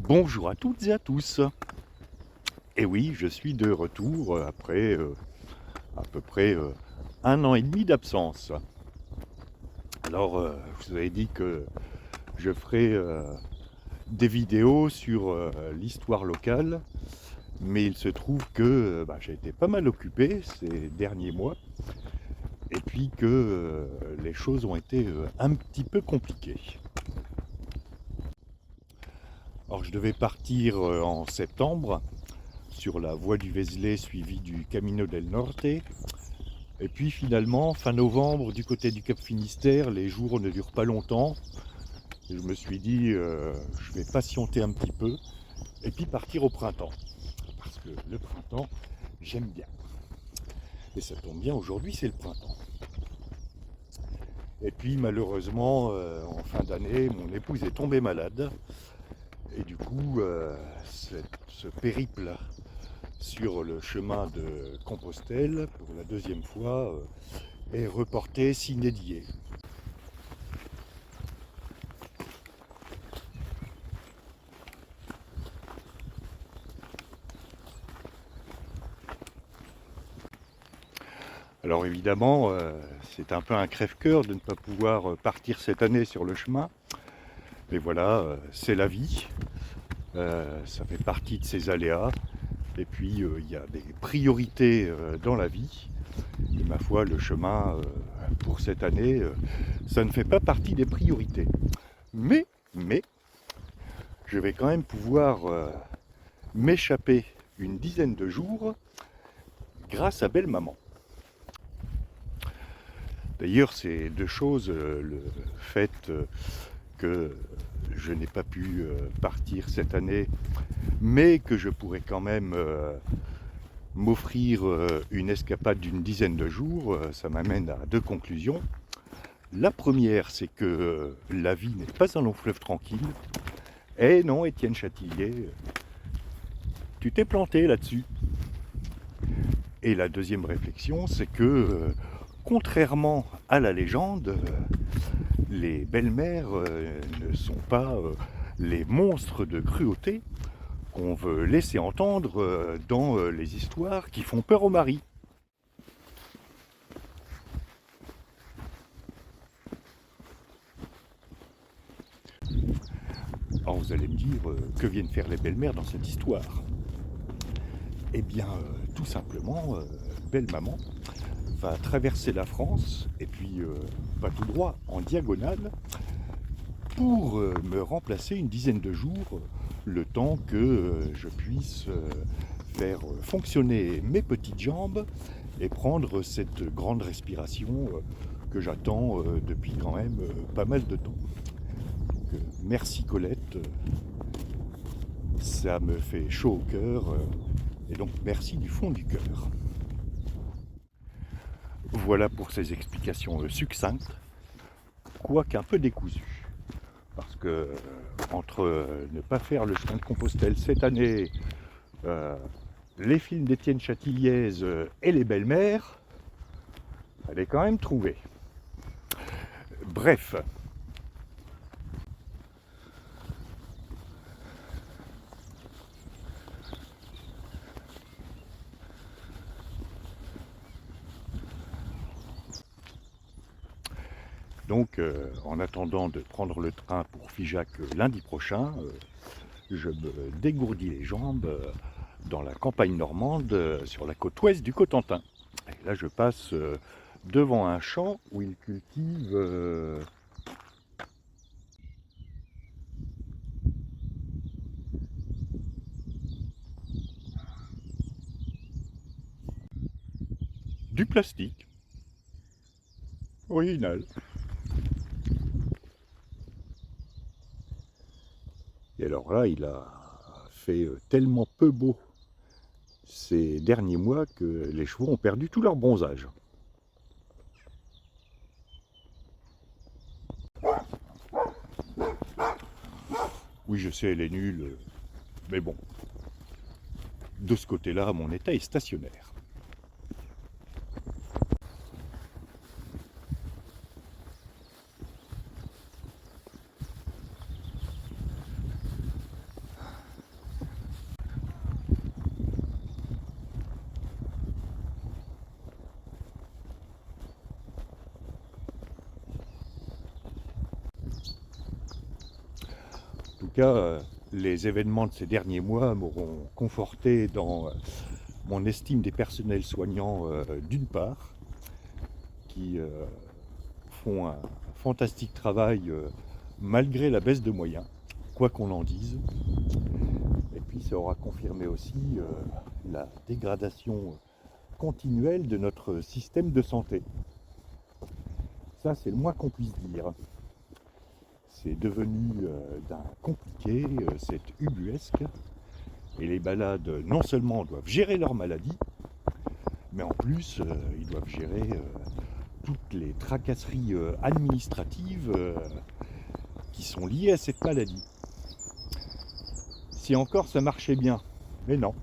Bonjour à toutes et à tous. Et oui, je suis de retour après à peu près 1 an et demi d'absence. Alors, je vous avais dit que je ferai des vidéos sur l'histoire locale, mais il se trouve que j'ai été pas mal occupé ces derniers mois, et puis que les choses ont été un petit peu compliquées. Alors, je devais partir en septembre sur la voie du Vézelay suivie du Camino del Norte. Et puis finalement, fin novembre, du côté du Cap Finistère, les jours ne durent pas longtemps. Et je me suis dit, je vais patienter un petit peu et puis partir au printemps. Parce que le printemps, j'aime bien. Et ça tombe bien, aujourd'hui c'est le printemps. Et puis malheureusement, en fin d'année, mon épouse est tombée malade. Et du coup, ce périple sur le chemin de Compostelle, pour la deuxième fois, est reporté sine die. Alors évidemment, c'est un peu un crève-cœur de ne pas pouvoir partir cette année sur le chemin. Mais voilà, c'est la vie. Ça fait partie de ces aléas. Et puis, il y a des priorités dans la vie. Et ma foi, le chemin, pour cette année, ça ne fait pas partie des priorités. Mais, je vais quand même pouvoir m'échapper une dizaine de jours grâce à Belle Maman. D'ailleurs, c'est deux choses, le fait que je n'ai pas pu partir cette année, mais que je pourrais quand même m'offrir une escapade d'une dizaine de jours, ça m'amène à deux conclusions. La première, c'est que la vie n'est pas un long fleuve tranquille. Eh non, Étienne Chatilier, tu t'es planté là-dessus. Et la deuxième réflexion, c'est que, contrairement à la légende, les belles-mères ne sont pas les monstres de cruauté qu'on veut laisser entendre dans les histoires qui font peur aux maris. Alors vous allez me dire, que viennent faire les belles-mères dans cette histoire? Eh bien, tout simplement, Belle Maman va traverser la France, et puis pas tout droit, en diagonale, pour me remplacer une dizaine de jours, le temps que je puisse faire fonctionner mes petites jambes et prendre cette grande respiration que j'attends depuis quand même pas mal de temps. Donc, merci Colette, ça me fait chaud au cœur, et donc merci du fond du cœur. Voilà pour ces explications succinctes, quoique un peu décousues. Parce que entre ne pas faire le chemin de Compostelle cette année, les films d'Étienne Chatiliez et les belles-mères, elle est quand même trouvée. Bref. Donc, en attendant de prendre le train pour Figeac lundi prochain, je me dégourdis les jambes dans la campagne normande, sur la côte ouest du Cotentin. Et là, je passe devant un champ où ils cultivent du plastique. Original. Et alors là, il a fait tellement peu beau ces derniers mois que les chevaux ont perdu tout leur bronzage. Oui, je sais, elle est nulle, mais bon, de ce côté-là, mon état est stationnaire. cas, les événements de ces derniers mois m'auront conforté dans mon estime des personnels soignants d'une part, qui font un fantastique travail malgré la baisse de moyens, quoi qu'on en dise. Et puis ça aura confirmé aussi la dégradation continuelle de notre système de santé. Ça, c'est le moins qu'on puisse dire. C'est devenu d'un compliqué, c'est ubuesque. Et les malades, non seulement doivent gérer leur maladie, mais en plus, ils doivent gérer toutes les tracasseries administratives qui sont liées à cette maladie. Si encore ça marchait bien, mais non.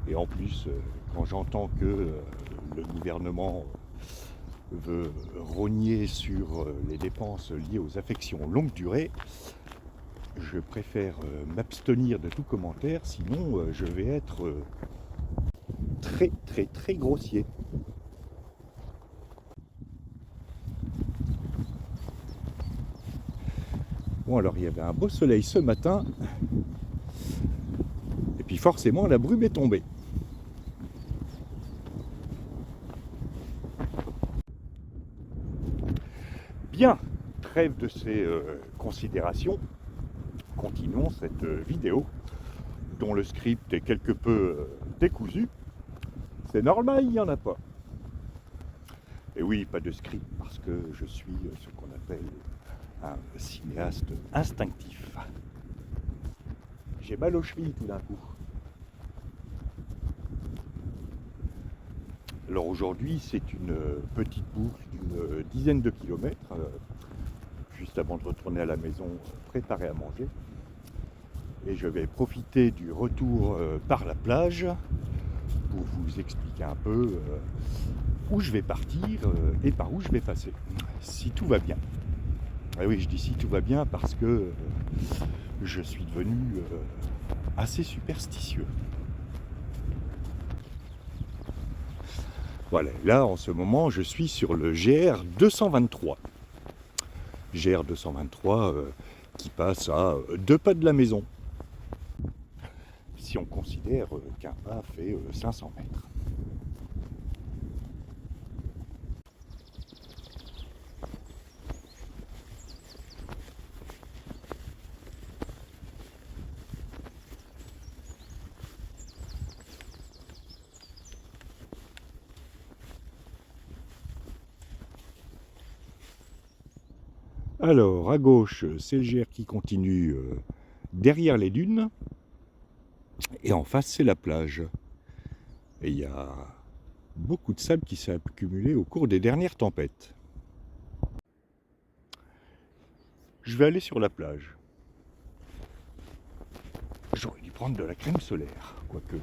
Et en plus, quand j'entends que le gouvernement veut rogner sur les dépenses liées aux affections longue durée, je préfère m'abstenir de tout commentaire, sinon je vais être très grossier. Bon, alors il y avait un beau soleil ce matin, et puis forcément la brume est tombée. Bien, trêve de ces considérations, continuons cette vidéo dont le script est quelque peu décousu. C'est normal, il n'y en a pas. Et oui, pas de script parce que je suis ce qu'on appelle un cinéaste instinctif. J'ai mal aux chevilles tout d'un coup. Alors aujourd'hui, c'est une petite boucle d'une dizaine de kilomètres, juste avant de retourner à la maison, préparer à manger. Et je vais profiter du retour par la plage pour vous expliquer un peu où je vais partir et par où je vais passer, si tout va bien. Et oui, je dis si tout va bien parce que je suis devenu assez superstitieux. Voilà, là en ce moment je suis sur le GR 223. GR 223 qui passe à 2 pas de la maison. Si on considère qu'un pas fait 500 mètres. Alors, à gauche, c'est le GR qui continue derrière les dunes. Et en face, c'est la plage. Et il y a beaucoup de sable qui s'est accumulé au cours des dernières tempêtes. Je vais aller sur la plage. J'aurais dû prendre de la crème solaire, quoique.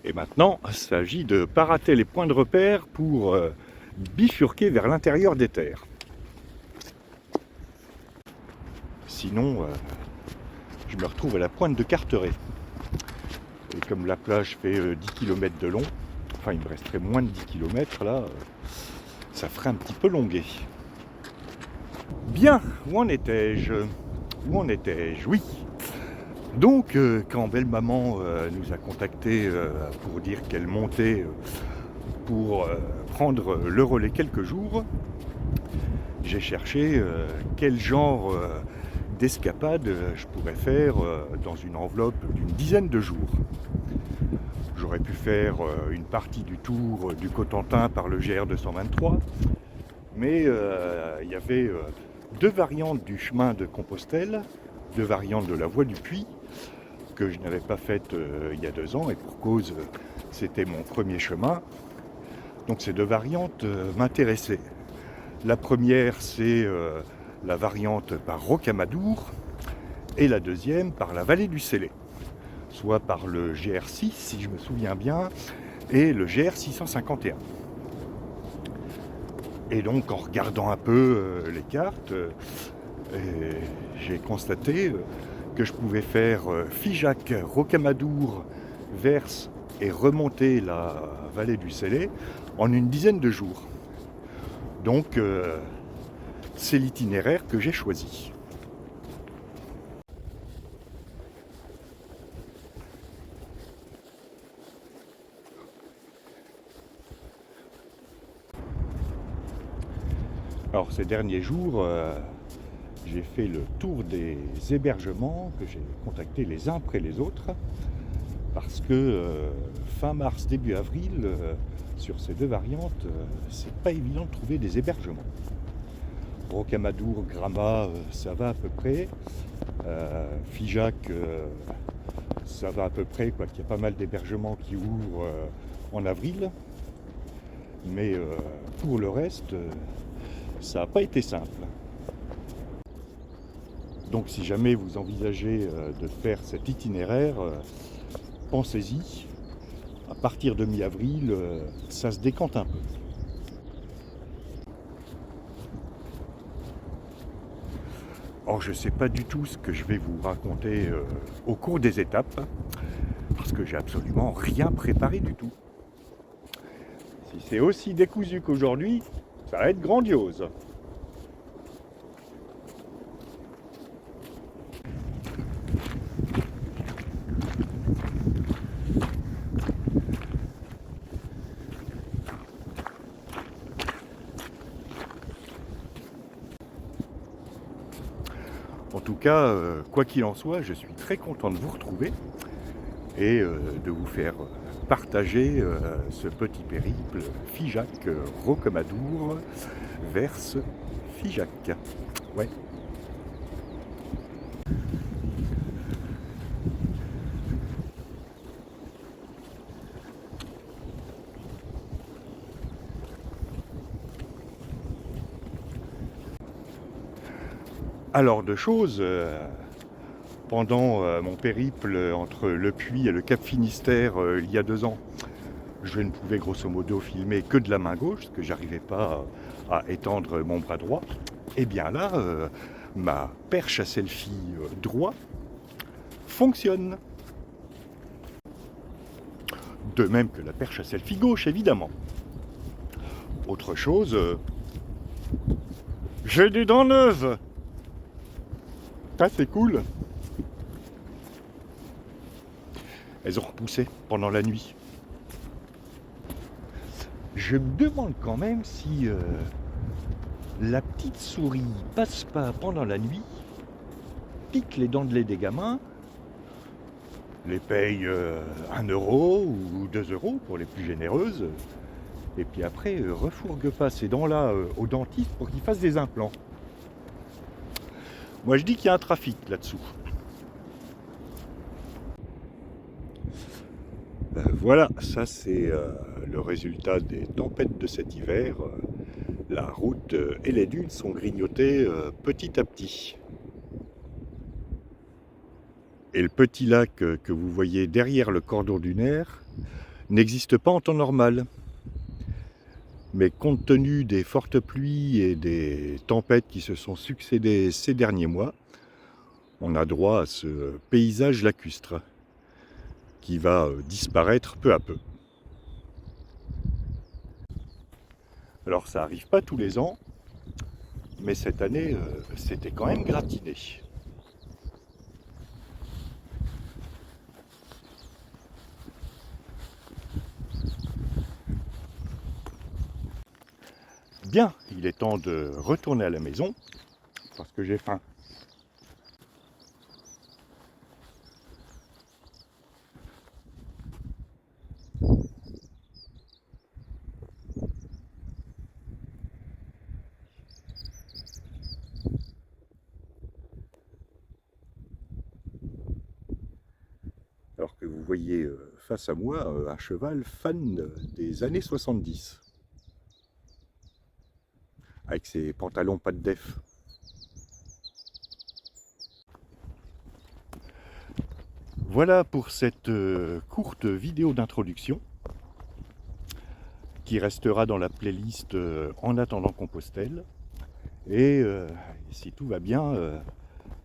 Et maintenant, il s'agit de ne pas rater les points de repère pour bifurquer vers l'intérieur des terres. Sinon, je me retrouve à la pointe de Carteret. Et comme la plage fait 10 km de long, enfin il me resterait moins de 10 km là, ça ferait un petit peu longuet. Bien, où en étais-je? Oui. Donc, quand belle-maman nous a contactés pour dire qu'elle montait pour prendre le relais quelques jours, j'ai cherché quel genre d'escapade je pourrais faire dans une enveloppe d'une dizaine de jours. J'aurais pu faire une partie du tour du Cotentin par le GR 223, mais il y avait 2 variantes du chemin de Compostelle, 2 variantes de la voie du Puy, que je n'avais pas faite il y a 2 ans, et pour cause, c'était mon premier chemin. Donc ces 2 variantes m'intéressaient. La première, c'est la variante par Rocamadour, et la deuxième par la vallée du Célé, soit par le GR6, si je me souviens bien, et le GR 651. Et donc en regardant un peu les cartes, j'ai constaté que je pouvais faire Figeac, Rocamadour, Verse et remonter la vallée du Célé en une dizaine de jours. Donc c'est l'itinéraire que j'ai choisi. Alors ces derniers jours, j'ai fait le tour des hébergements que j'ai contactés les uns après les autres parce que fin mars, début avril, sur ces deux variantes, c'est pas évident de trouver des hébergements. Rocamadour, Grama, ça va à peu près. Figeac, ça va à peu près, quoi. Il y a pas mal d'hébergements qui ouvrent en avril. Mais pour le reste, ça n'a pas été simple. Donc si jamais vous envisagez de faire cet itinéraire, pensez-y. À partir de mi-avril, ça se décante un peu. Or, je ne sais pas du tout ce que je vais vous raconter au cours des étapes, parce que j'ai absolument rien préparé du tout. Si c'est aussi décousu qu'aujourd'hui, ça va être grandiose. En tout cas, quoi qu'il en soit, je suis très content de vous retrouver et de vous faire partager ce petit périple Figeac, Rocamadour, Verse, Figeac. Ouais. Alors de choses, pendant mon périple entre Le Puy et le Cap Finistère il y a 2 ans, je ne pouvais grosso modo filmer que de la main gauche, parce que j'arrivais pas à étendre mon bras droit. Et bien là, ma perche à selfie droit fonctionne. De même que la perche à selfie gauche, évidemment. Autre chose, j'ai des dents neuves. Ça c'est cool. Elles ont repoussé pendant la nuit. Je me demande quand même si la petite souris passe pas pendant la nuit, pique les dents de lait des gamins, les paye 1 euro ou 2 euros pour les plus généreuses, et puis après refourgue pas ces dents-là au dentiste pour qu'il fasse des implants. Moi je dis qu'il y a un trafic là-dessous. Voilà, ça c'est le résultat des tempêtes de cet hiver. La route et les dunes sont grignotées petit à petit. Et le petit lac que vous voyez derrière le cordon dunaire n'existe pas en temps normal. Mais compte tenu des fortes pluies et des tempêtes qui se sont succédées ces derniers mois, on a droit à ce paysage lacustre qui va disparaître peu à peu. Alors ça n'arrive pas tous les ans, mais cette année c'était quand même gratiné. Bien, il est temps de retourner à la maison parce que j'ai faim. Alors que vous voyez face à moi un cheval fan des années 70, avec ses pantalons pas de def. Voilà pour cette courte vidéo d'introduction. qui restera dans la playlist En attendant Compostelle. Et si tout va bien,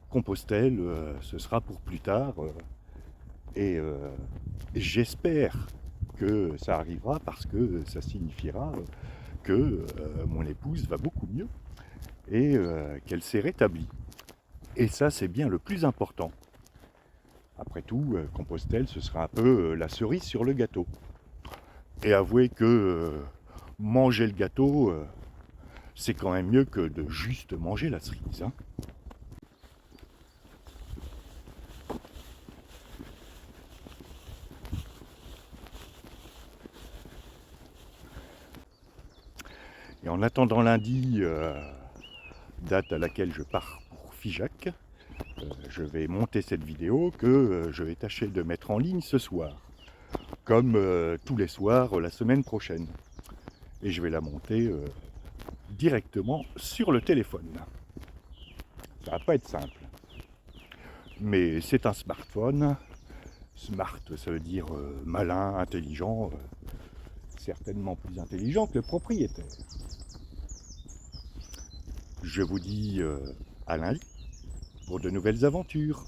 Compostelle, ce sera pour plus tard. Et j'espère que ça arrivera parce que ça signifiera que mon épouse va beaucoup mieux et qu'elle s'est rétablie. Et ça, c'est bien le plus important. Après tout, Compostelle, ce sera un peu la cerise sur le gâteau. Et avouez que manger le gâteau, c'est quand même mieux que de juste manger la cerise. Hein. Et en attendant lundi, date à laquelle je pars pour Figeac, je vais monter cette vidéo que je vais tâcher de mettre en ligne ce soir, comme tous les soirs la semaine prochaine. Et je vais la monter directement sur le téléphone. Ça va pas être simple. Mais c'est un smartphone. Smart, ça veut dire malin, intelligent, certainement plus intelligent que le propriétaire. Je vous dis à lundi pour de nouvelles aventures.